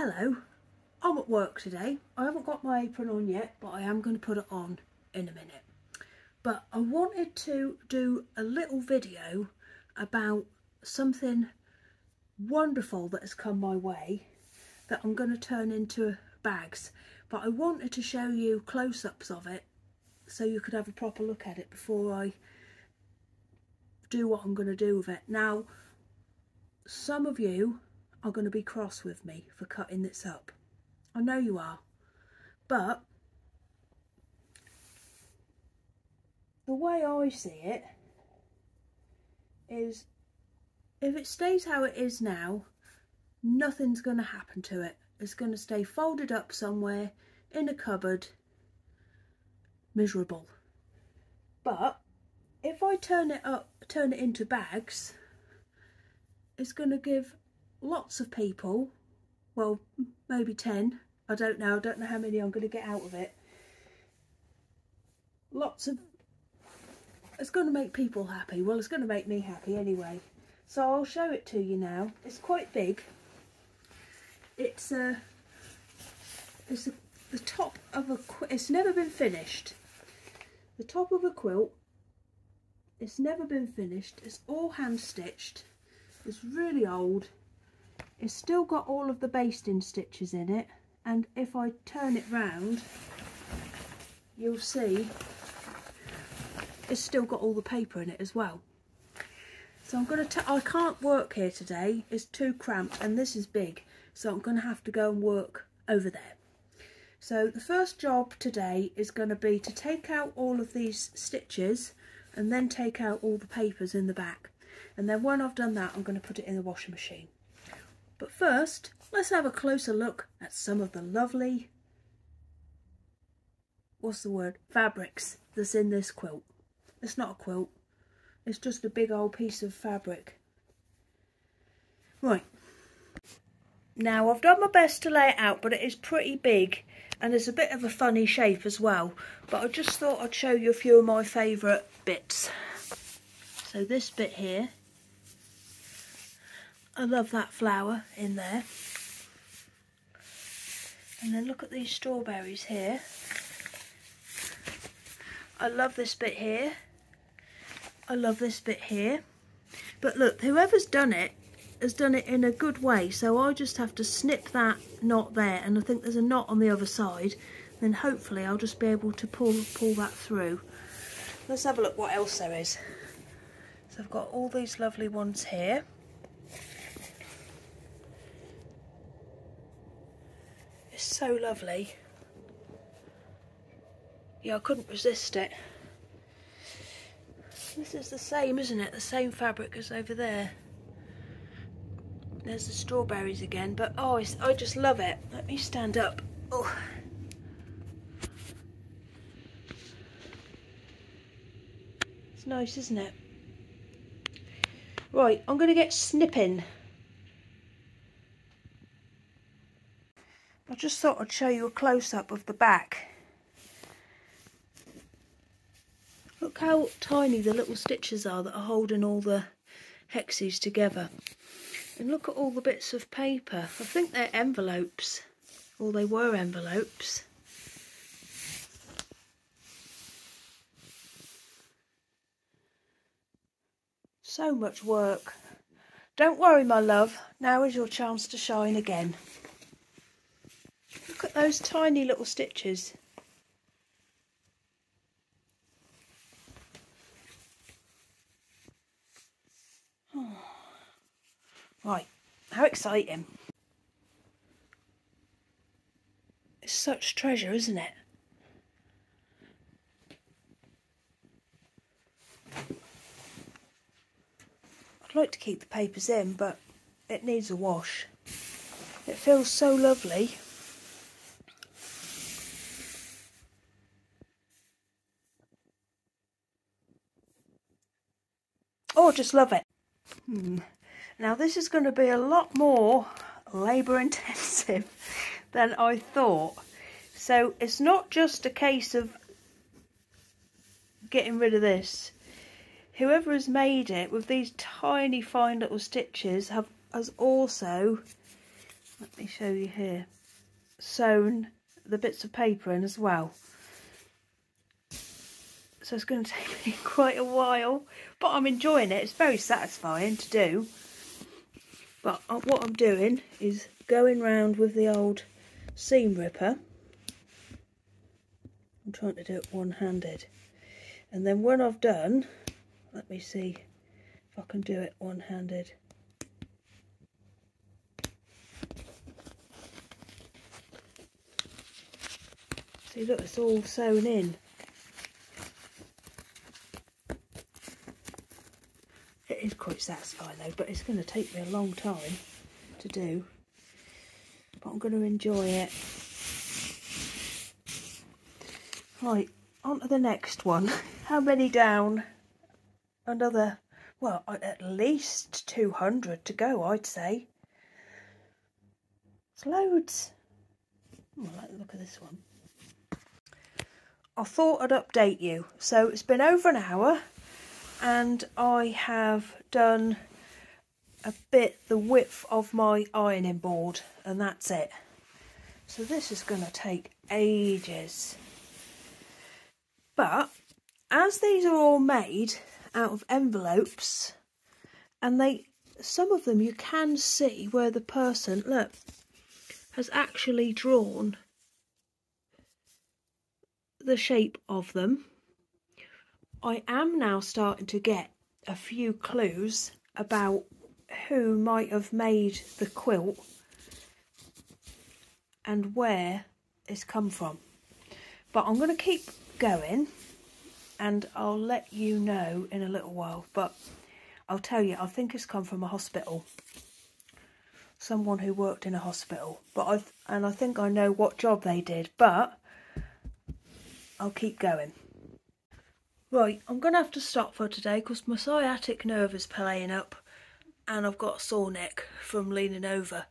Hello, I'm at work today. I haven't got my apron on yet, but I am going to put it on in a minute. But I wanted to do a little video about something wonderful that has come my way that I'm going to turn into bags. But I wanted to show you close-ups of it so you could have a proper look at it before I do what I'm going to do with it. Now, some of you are going to be cross with me for cutting this up. I know you are, but the way I see it is if it stays how it is now, nothing's going to happen to it. It's going to stay folded up somewhere in a cupboard, miserable. But if I turn it into bags, it's going to give lots of people, well, maybe 10, I don't know how many I'm going to get out of it. It's going to make people happy. Well, it's going to make me happy anyway. So I'll show it to you now. It's quite big. It's the top of a quilt. It's never been finished. The top of a quilt. It's never been finished. It's all hand stitched. It's really old. It's still got all of the basting stitches in it, and if I turn it round, you'll see it's still got all the paper in it as well. So I can't work here today. It's too cramped, and this is big, so I'm going to have to go and work over there. So the first job today is going to be to take out all of these stitches and then take out all the papers in the back. And then when I've done that, I'm going to put it in the washing machine. But first, let's have a closer look at some of the lovely, fabrics that's in this quilt. It's not a quilt, it's just a big old piece of fabric. Right, now I've done my best to lay it out, but it is pretty big and it's a bit of a funny shape as well. But I just thought I'd show you a few of my favourite bits. So this bit here, I love that flower in there. And then look at these strawberries here. I love this bit here. I love this bit here. But look, whoever's done it has done it in a good way. So I just have to snip that knot there, and I think there's a knot on the other side. Then hopefully I'll just be able to pull that through. Let's have a look what else there is. So I've got all these lovely ones here. It's so lovely. Yeah, I couldn't resist it. This is the same, isn't it? The same fabric as over there. There's the strawberries again, but oh, I just love it. Let me stand up. Oh. It's nice, isn't it? Right, I'm going to get snipping. I just thought I'd show you a close-up of the back. Look how tiny the little stitches are that are holding all the hexes together. And look at all the bits of paper. I think they're envelopes, or they were envelopes. So much work. Don't worry, my love, now is your chance to shine again. Look at those tiny little stitches. Oh. Right, how exciting. It's such treasure, isn't it? I'd like to keep the papers in, but it needs a wash. It feels so lovely. Oh, just love it. Now this is going to be a lot more labour intensive than I thought. So it's not just a case of getting rid of this. Whoever has made it with these tiny fine little stitches has also Let me show you here. Sewn the bits of paper in as well. So it's going to take me quite a while, but I'm enjoying it. It's very satisfying to do. But what I'm doing is going round with the old seam ripper. I'm trying to do it one-handed. And then when I've done, let me see if I can do it one-handed. See, look, it's all sewn in. It is quite satisfying though, but it's going to take me a long time to do. But I'm going to enjoy it. Right, on to the next one. How many down? Another, well, at least 200 to go, I'd say. It's loads. Oh, I like the look of this one. I thought I'd update you. So it's been over an hour and I have done a bit the width of my ironing board, and that's it. So this is going to take ages. But as these are all made out of envelopes, and some of them you can see where the person, look, has actually drawn the shape of them. I am now starting to get a few clues about who might have made the quilt and where it's come from. But I'm going to keep going and I'll let you know in a little while. But I'll tell you, I think it's come from a hospital. Someone who worked in a hospital. But I think I know what job they did, but I'll keep going. Right, I'm going to have to stop for today because my sciatic nerve is playing up and I've got a sore neck from leaning over.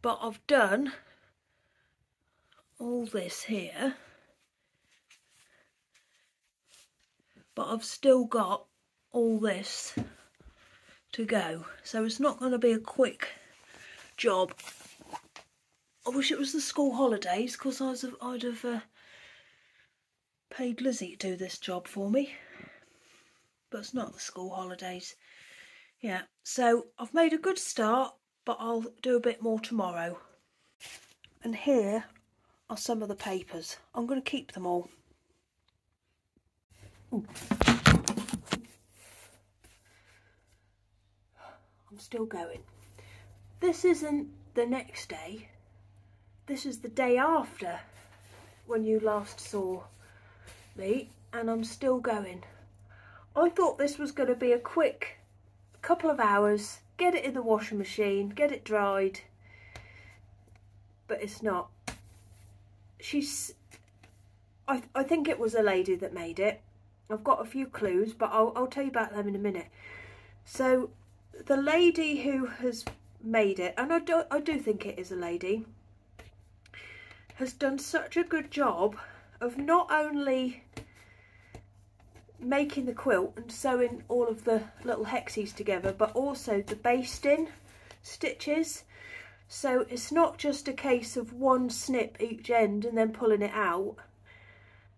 But I've done all this here, but I've still got all this to go. So it's not going to be a quick job. I wish it was the school holidays because I'd have paid Lizzie to do this job for me, but it's not the school holidays. Yeah, so I've made a good start, but I'll do a bit more tomorrow. And here are some of the papers. I'm going to keep them all. Ooh. I'm still going. This isn't the next day. This is the day after when you last saw me, and I'm still going. I thought this was going to be a quick couple of hours, get it in the washing machine, get it dried, but it's not. I think it was a lady that made it. I've got a few clues, but I'll tell you about them in a minute. So the lady who has made it, and I do think it is a lady, has done such a good job of not only making the quilt and sewing all of the little hexies together, but also the basting stitches. So it's not just a case of one snip each end and then pulling it out.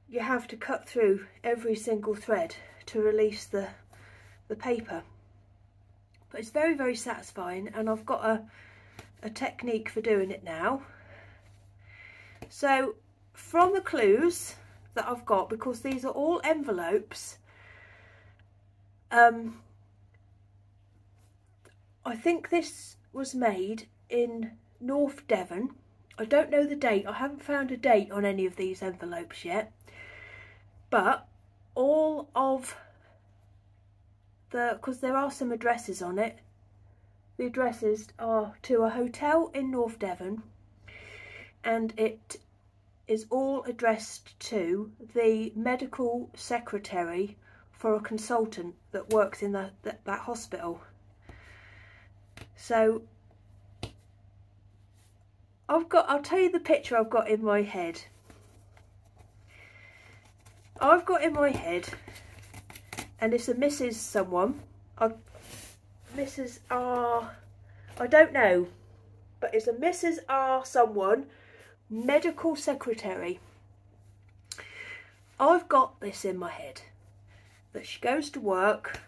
You have to cut through every single thread to release the paper. But it's very, very satisfying, and I've got a technique for doing it now. So from the clues that I've got, because these are all envelopes, I think this was made in North Devon. I don't know the date. I haven't found a date on any of these envelopes yet, but all of because there are some addresses on it, the addresses are to a hotel in North Devon, and it is all addressed to the medical secretary for a consultant that works in that hospital. So I'll tell you the picture I've got in my head. I've got in my head, and it's a Mrs. someone. Mrs. R. I don't know. but it's a Mrs. R someone, medical secretary. I've got this in my head, that she goes to work,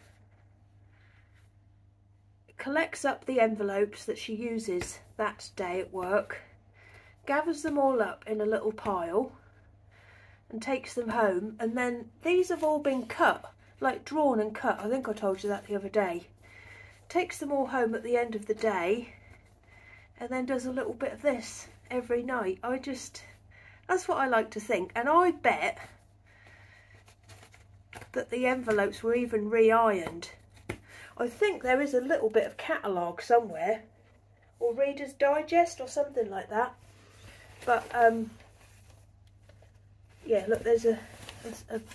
collects up the envelopes that she uses that day at work, gathers them all up in a little pile and takes them home, and then these have all been cut, like drawn and cut. I think I told you that the other day. Takes them all home at the end of the day and then does a little bit of this every night. That's what I like to think, and I bet that the envelopes were even re-ironed. I think there is a little bit of catalogue somewhere, or Reader's Digest or something like that. But yeah, look, there's a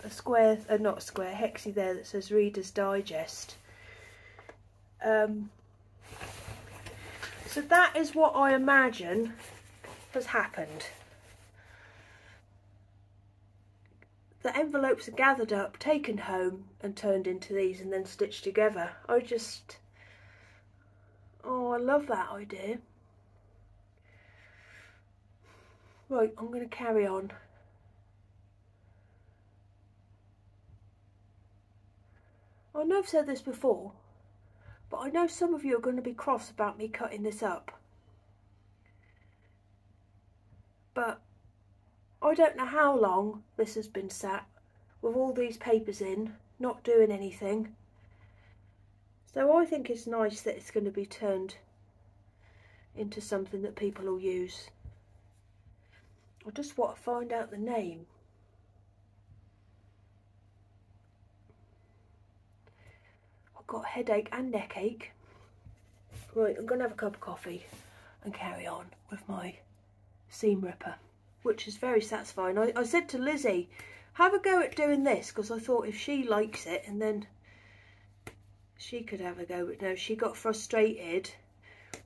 square, not a square, hexie there that says Reader's Digest. So that is what I imagine has happened. The envelopes are gathered up, taken home and turned into these and then stitched together. Oh, I love that idea. Right, I'm going to carry on. I know I've said this before, but I know some of you are going to be cross about me cutting this up. But I don't know how long this has been sat with all these papers in, not doing anything. So I think it's nice that it's going to be turned into something that people will use. I just want to find out the name. I've got a headache and neck ache. Right, I'm going to have a cup of coffee and carry on with my seam ripper, which is very satisfying. I said to Lizzie, have a go at doing this, because I thought if she likes it, and then she could have a go. But no, she got frustrated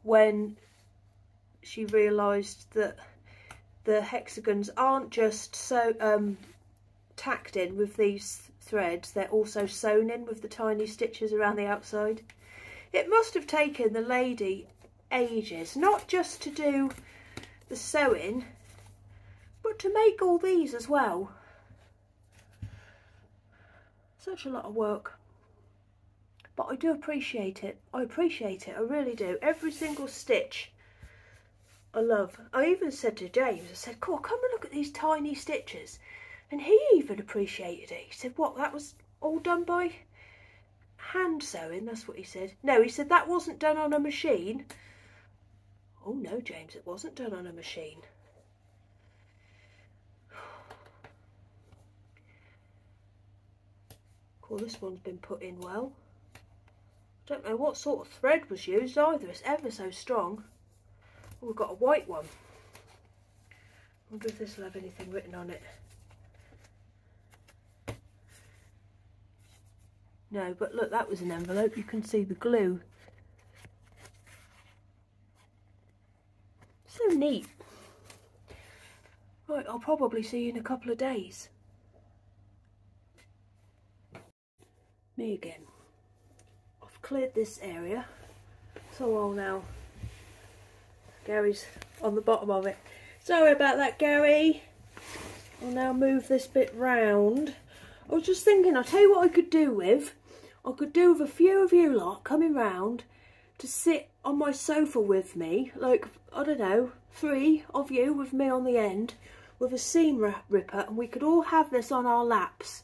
when she realised that the hexagons aren't just so tacked in with these threads, they're also sewn in with the tiny stitches around the outside. It must have taken the lady ages, not just to do the sewing, but to make all these as well. Such a lot of work. But I do appreciate it. I appreciate it, I really do. Every single stitch I love. I even said to James, I said, "Cool, come and look at these tiny stitches." And he even appreciated it. He said, "What, that was all done by hand sewing?" That's what he said. No, he said, "That wasn't done on a machine." Oh no, James, it wasn't done on a machine. Cool, this one's been put in well. Don't know what sort of thread was used either. It's ever so strong. Oh, we've got a white one. I wonder if this will have anything written on it. No, but look, that was an envelope. You can see the glue. So neat. Right, I'll probably see you in a couple of days. Me again. I've cleared this area, so I'll now... Gary's on the bottom of it. Sorry about that, Gary. I'll now move this bit round. I was just thinking, I'll tell you what I could do with. I could do with a few of you lot coming round to sit on my sofa with me, like, I don't know, 3 of you with me on the end, with a seam ripper, and we could all have this on our laps,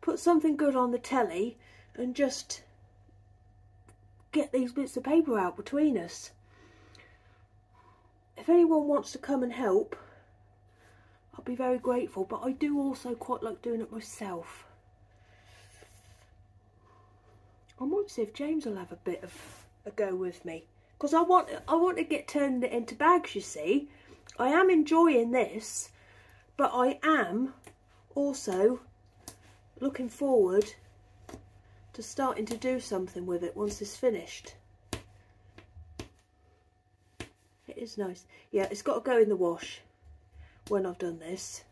put something good on the telly, and just get these bits of paper out between us. If anyone wants to come and help, I'll be very grateful, but I do also quite like doing it myself. I might see if James will have a bit of a go with me, because I want to get turned into bags, you see. I am enjoying this, but I am also looking forward to starting to do something with it once it's finished. It is nice. Yeah, it's got to go in the wash when I've done this,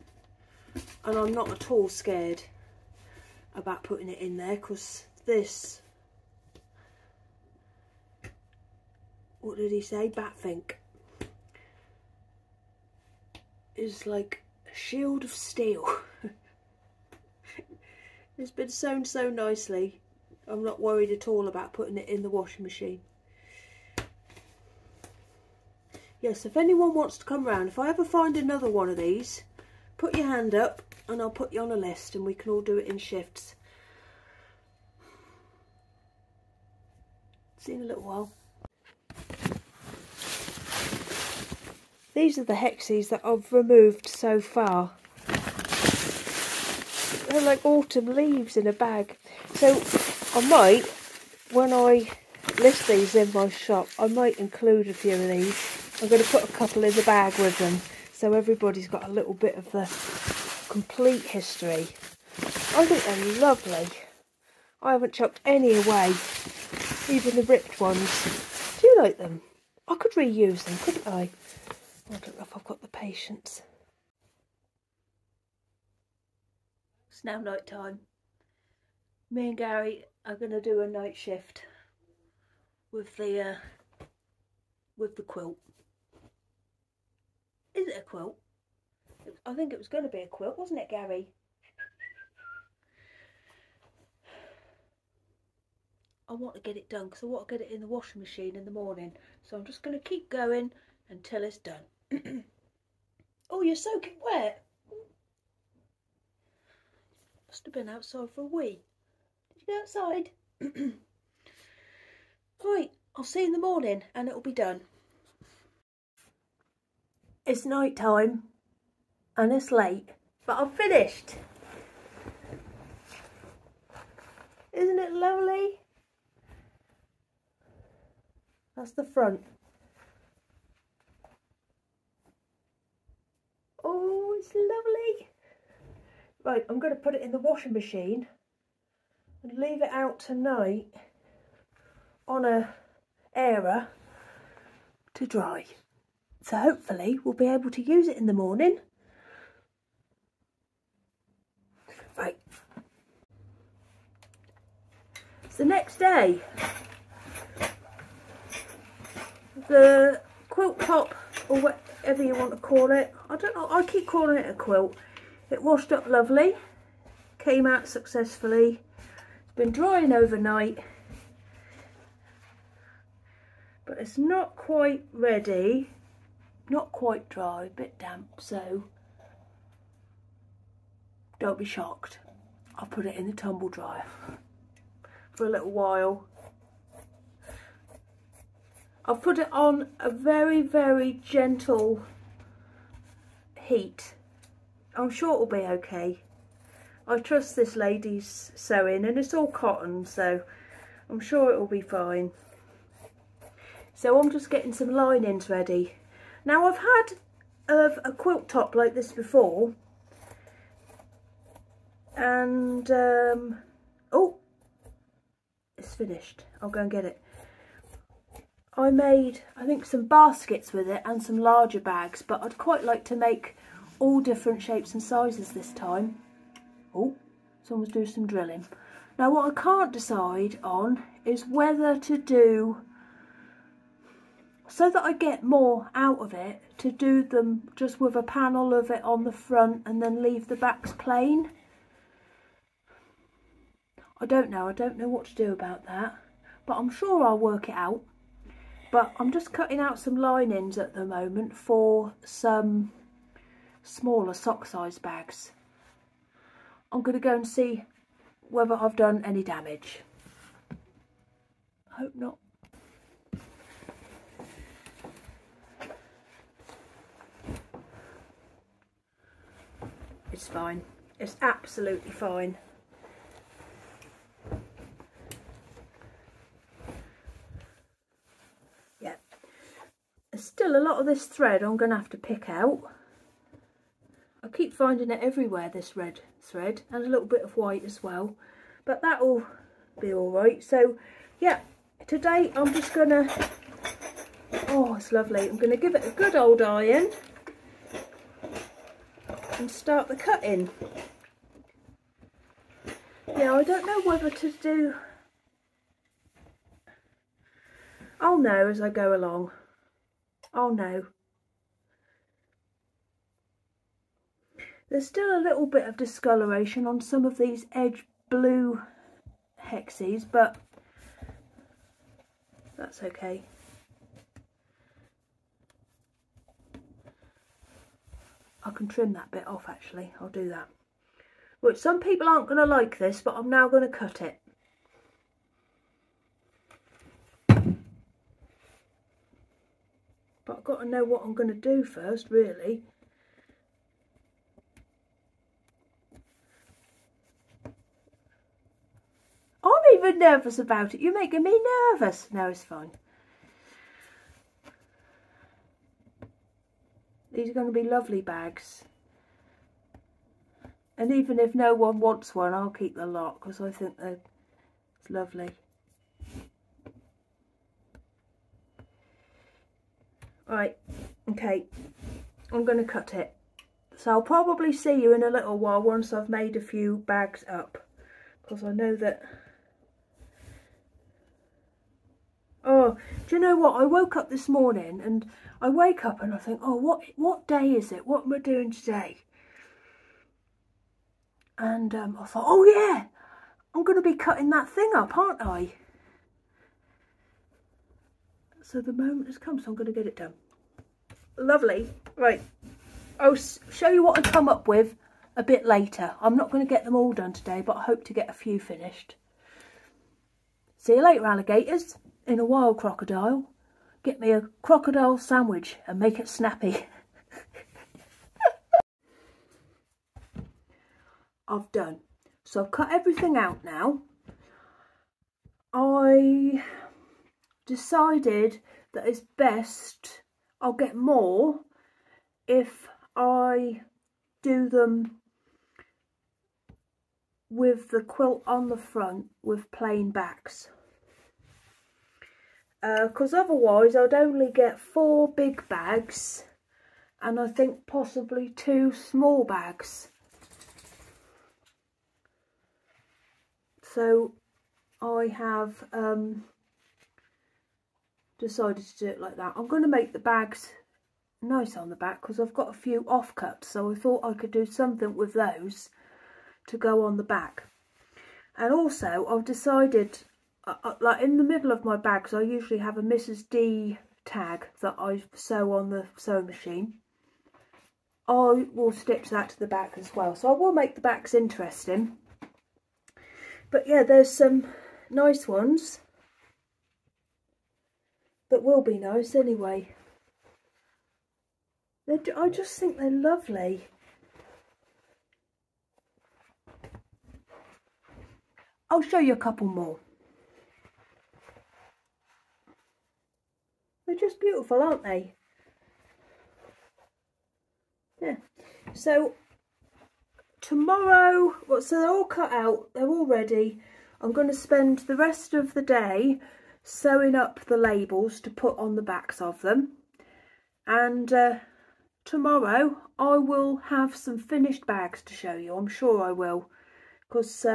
and I'm not at all scared about putting it in there, because this, what did he say, Batfink, is like a shield of steel. It's been sewn so nicely. I'm not worried at all about putting it in the washing machine. Yes, if anyone wants to come round, if I ever find another one of these, put your hand up and I'll put you on a list and we can all do it in shifts. See you in a little while. These are the hexes that I've removed so far. They're like autumn leaves in a bag. So I might, when I list these in my shop, I might include a few of these. I'm going to put a couple in the bag with them, so everybody's got a little bit of the complete history. I think they're lovely. I haven't chucked any away, even the ripped ones. Do you like them? I could reuse them, couldn't I? I don't know if I've got the patience. It's now night time. Me and Gary are going to do a night shift with the quilt. Is it a quilt? I think it was going to be a quilt, wasn't it, Gary? I want to get it done because I want to get it in the washing machine in the morning. So I'm just going to keep going until it's done. Oh, you're soaking wet. Must have been outside for a wee. Did you go outside? Right, I'll see you in the morning and it'll be done. It's night time and it's late, but I've finished. Isn't it lovely? That's the front. Oh, it's lovely. Right, I'm going to put it in the washing machine and leave it out tonight on a airer to dry. So hopefully we'll be able to use it in the morning. Right. It's the next day. The quilt top, or whatever you want to call it, I don't know, I keep calling it a quilt. It washed up lovely, came out successfully. It's been drying overnight, but it's not quite ready. Not quite dry, a bit damp, so don't be shocked. I'll put it in the tumble dryer for a little while. I've put it on a very, very gentle heat. I'm sure it'll be okay. I trust this lady's sewing and it's all cotton, so I'm sure it'll be fine. So I'm just getting some linings ready. Now I've had a quilt top like this before, and oh, it's finished. I'll go and get it. I made, I think, some baskets with it and some larger bags, but I'd quite like to make all different shapes and sizes this time. Oh, someone's doing some drilling. Now what I can't decide on is whether to do, so that I get more out of it, to do them just with a panel of it on the front and then leave the backs plain. I don't know what to do about that, but I'm sure I'll work it out. But I'm just cutting out some linings at the moment for some smaller sock size bags. I'm going to go and see whether I've done any damage. Hope not. It's fine. It's absolutely fine. Yeah. There's still a lot of this thread I'm going to have to pick out. I keep finding it everywhere, this red thread, and a little bit of white as well. But that'll be alright. So, yeah, today I'm just going to... Oh, it's lovely. I'm going to give it a good old iron and start the cutting. Yeah, I don't know whether to do... I'll know as I go along. I'll know. There's still a little bit of discoloration on some of these edge blue hexes, but that's okay. I can trim that bit off actually, I'll do that. Which some people aren't going to like this, but I'm now going to cut it. But I've got to know what I'm going to do first, really. I'm even nervous about it. You're making me nervous. No, it's fine. These are going to be lovely bags. And even if no one wants one, I'll keep the lot because I think they're it's lovely. Right, okay, I'm going to cut it. So I'll probably see you in a little while once I've made a few bags up. Because I know that... Oh, do you know what? I woke up this morning and I wake up and I think, oh, what day is it? What am I doing today? And I thought, oh yeah, I'm going to be cutting that thing up, aren't I? So the moment has come, so I'm going to get it done. Lovely. Right, I'll show you what I come up with a bit later. I'm not going to get them all done today, but I hope to get a few finished. See you later, alligators. In a wild crocodile. Get me a crocodile sandwich and make it snappy. I've done. So I've cut everything out now. I decided that it's best, I'll get more if I do them with the quilt on the front with plain backs. Because otherwise I'd only get 4 big bags and I think possibly 2 small bags. So I have decided to do it like that. I'm going to make the bags nice on the back because I've got a few offcuts, so I thought I could do something with those to go on the back. And also I've decided, like in the middle of my bags I usually have a Mrs. D tag that I sew on the sewing machine. I will stitch that to the back as well, so I will make the backs interesting. But yeah, there's some nice ones that will be nice anyway. I just think they're lovely. I'll show you a couple more. They're just beautiful, aren't they? Yeah. So tomorrow, well, so they're all cut out, they're all ready. I'm going to spend the rest of the day sewing up the labels to put on the backs of them. And tomorrow I will have some finished bags to show you. I'm sure I will. Because,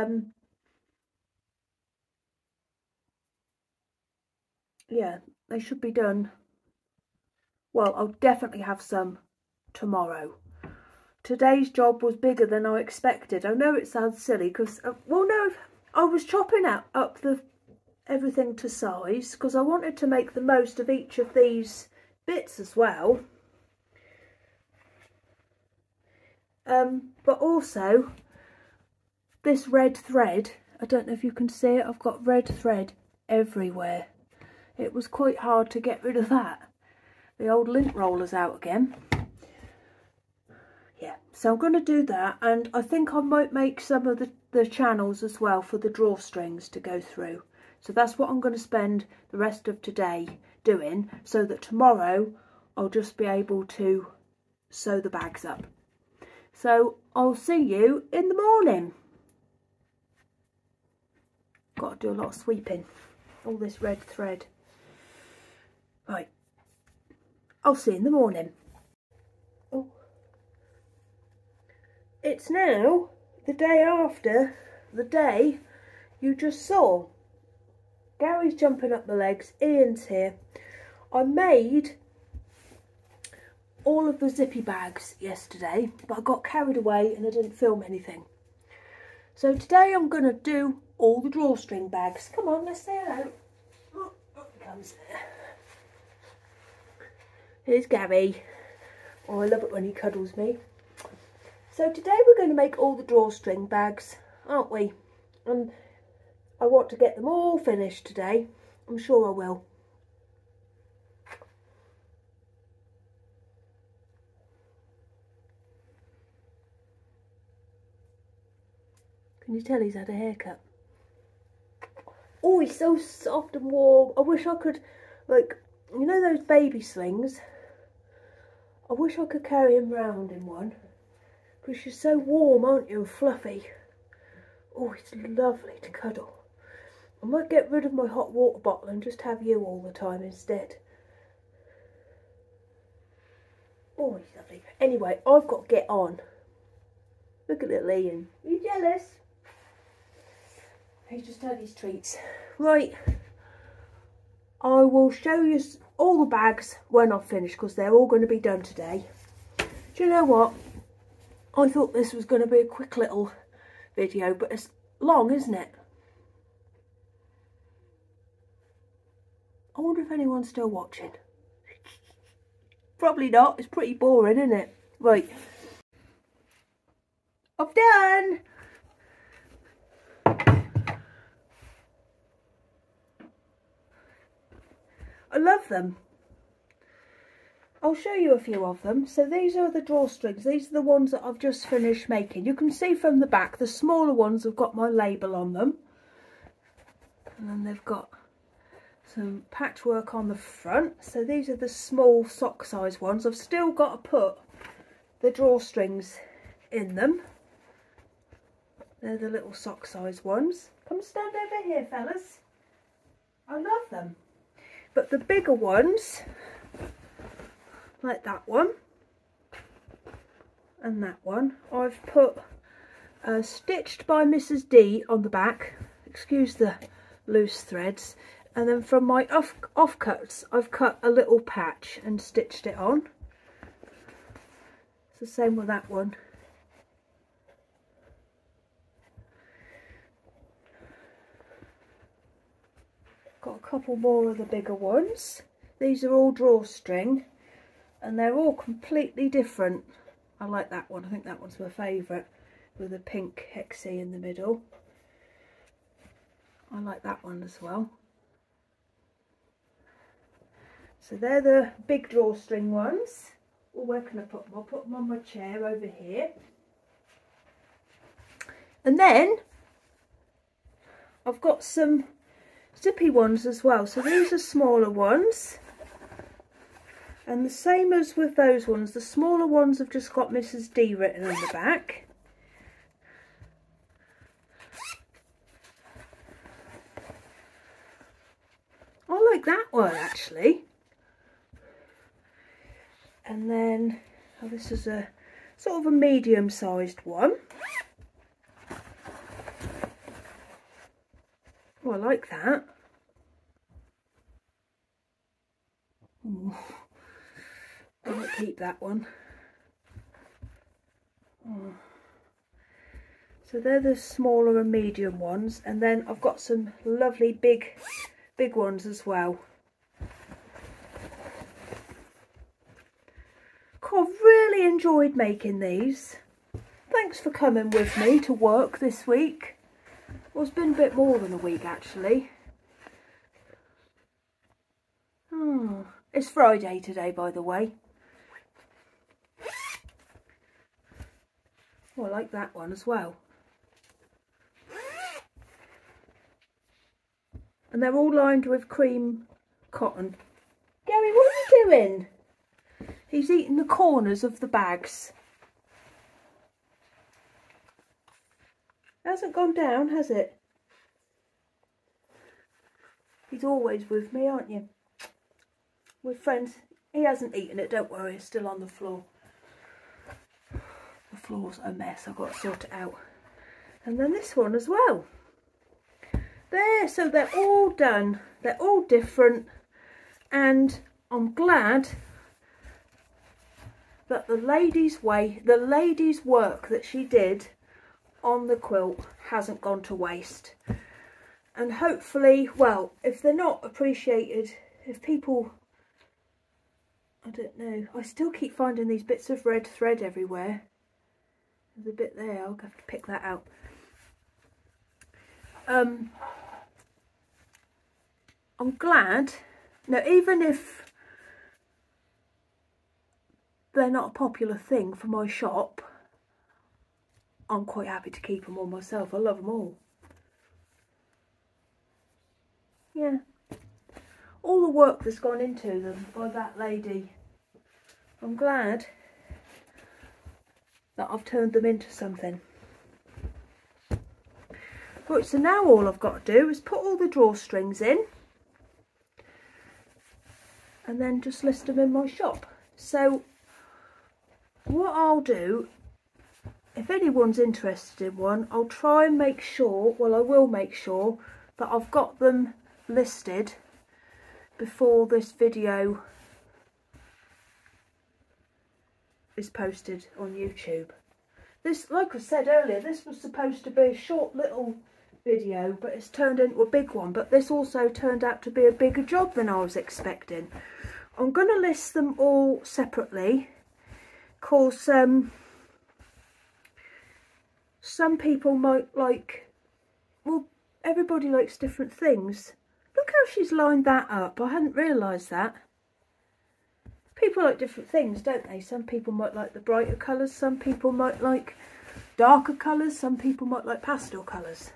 yeah, they should be done. Well, I'll definitely have some tomorrow. Today's job was bigger than I expected. I know it sounds silly because, well, no, I was chopping up everything to size because I wanted to make the most of each of these bits as well. But also, this red thread, I don't know if you can see it, I've got red thread everywhere. It was quite hard to get rid of that. The old lint roller's out again. Yeah, so I'm going to do that, and I think I might make some of the channels as well for the drawstrings to go through. So that's what I'm going to spend the rest of today doing, so that tomorrow I'll just be able to sew the bags up. So I'll see you in the morning. Got to do a lot of sweeping. All this red thread. Right. I'll see you in the morning. Oh. It's now the day after the day you just saw. Gary's jumping up the legs, Ian's here. I made all of the zippy bags yesterday, but I got carried away and I didn't film anything. So today I'm going to do all the drawstring bags. Come on, let's say hello. Oh, up he comes. Here's Gabby. Oh, I love it when he cuddles me. So today we're going to make all the drawstring bags, aren't we? And I want to get them all finished today. I'm sure I will. Can you tell he's had a haircut? Oh, he's so soft and warm. I wish I could, like, you know those baby slings? I wish I could carry him round in one. Because you're so warm, aren't you, and fluffy. Oh, it's lovely to cuddle. I might get rid of my hot water bottle and just have you all the time instead. Oh, he's lovely. Anyway, I've got to get on. Look at little Ian. Are you jealous? He's just had his treats. Right. I will show you all the bags when I've finished, because they're all going to be done today. Do you know what? I thought this was going to be a quick little video, but it's long, isn't it? I wonder if anyone's still watching. Probably not. It's pretty boring, isn't it? Right. I've done. I love them. I'll show you a few of them. So these are the drawstrings. These are the ones that I've just finished making. You can see from the back, the smaller ones have got my label on them. And then they've got some patchwork on the front. So these are the small sock size ones. I've still got to put the drawstrings in them. They're the little sock size ones. Come stand over here, fellas. I love them. But the bigger ones, like that one and that one, I've put stitched by Mrs. D on the back. Excuse the loose threads. And then from my offcuts, I've cut a little patch and stitched it on. It's the same with that one. Got a couple more of the bigger ones. These are all drawstring and they're all completely different. I like that one. I think that one's my favourite, with a pink hexie in the middle. I like that one as well. So they're the big drawstring ones. Well, where can I put them? I'll put them on my chair over here. And then I've got some zippy ones as well. So these are smaller ones. And the same as with those ones, the smaller ones have just got Mrs. D written on the back. I like that one actually. And then, oh, this is a sort of a medium-sized one. Oh, I like that. Ooh. I might keep that one. Oh. So they're the smaller and medium ones, and then I've got some lovely big ones as well. I've really enjoyed making these. Thanks for coming with me to work this week. Well, it's been a bit more than a week actually. Oh, it's Friday today, by the way. Oh, I like that one as well. And they're all lined with cream cotton. Gary, what are you doing? He's eating the corners of the bags. It hasn't gone down, has it? He's always with me, aren't you? We're friends. He hasn't eaten it, don't worry, it's still on the floor. The floor's a mess, I've got to sort it out. And then this one as well. There, so they're all done. They're all different. And I'm glad that the lady's work that she did on the quilt hasn't gone to waste. And hopefully, well, if they're not appreciated, if people, I don't know, I still keep finding these bits of red thread everywhere. There's a bit there, I'll have to pick that out. I'm glad, now even if they're not a popular thing for my shop, I'm quite happy to keep them all myself. I love them all. Yeah. All the work that's gone into them by that lady. I'm glad that I've turned them into something. Right, so now all I've got to do is put all the drawstrings in and then just list them in my shop. So what I'll do, if anyone's interested in one, I'll try and make sure, well, I will make sure that I've got them listed before this video is posted on YouTube. This, like I said earlier, this was supposed to be a short little video, but it's turned into a big one. But this also turned out to be a bigger job than I was expecting. I'm going to list them all separately, because some people might like, well, everybody likes different things. Look how she's lined that up. I hadn't realised that. People like different things, don't they? Some people might like the brighter colours, some people might like darker colours, some people might like pastel colours.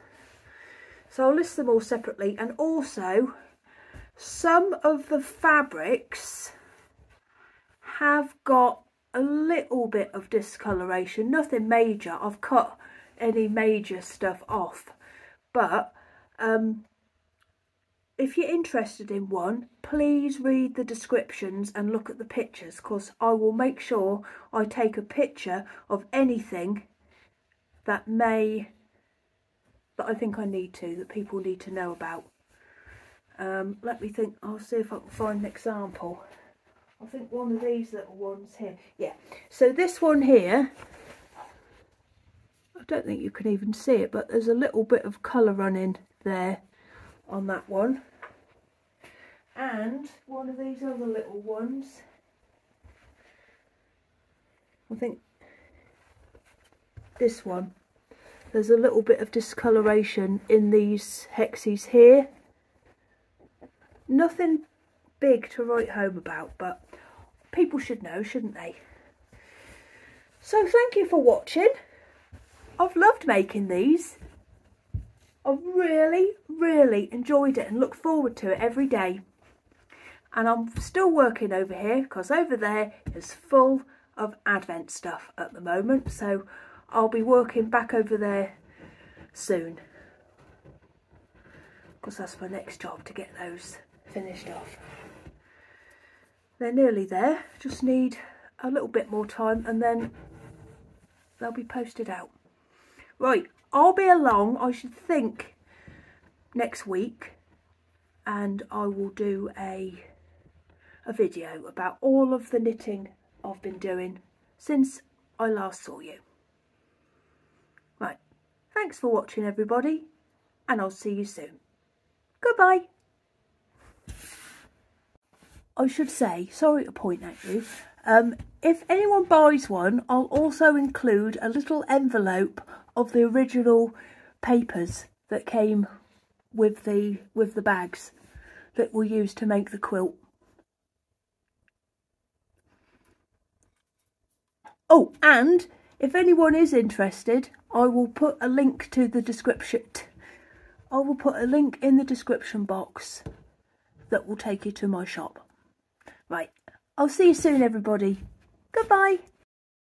So I'll list them all separately. And also, some of the fabrics have got a little bit of discoloration, nothing major. I've cut any major stuff off, but if you're interested in one, please read the descriptions and look at the pictures, because I will make sure I take a picture of anything that I think I need to, that people need to know about. Let me think, I'll see if I can find an example. I think one of these little ones here, yeah. So this one here, I don't think you can even see it, but there's a little bit of colour running there on that one. And one of these other little ones, I think this one, there's a little bit of discoloration in these hexes here. Nothing big to write home about, but people should know, shouldn't they? So thank you for watching. I've loved making these. I've really enjoyed it and look forward to it every day. And I'm still working over here, because over there is full of Advent stuff at the moment. So I'll be working back over there soon, because that's my next job, to get those finished off. They're nearly there, just need a little bit more time and then they'll be posted out. Right, I'll be along, I should think, next week, and I will do a video about all of the knitting I've been doing since I last saw you. Right, thanks for watching everybody, and I'll see you soon. Goodbye. I should say, sorry to point at you, if anyone buys one, I'll also include a little envelope of the original papers that came with the bags that were used to make the quilt. Oh, and if anyone is interested, I will put a link to the description. I will put a link in the description box that will take you to my shop. Right, I'll see you soon everybody. Goodbye.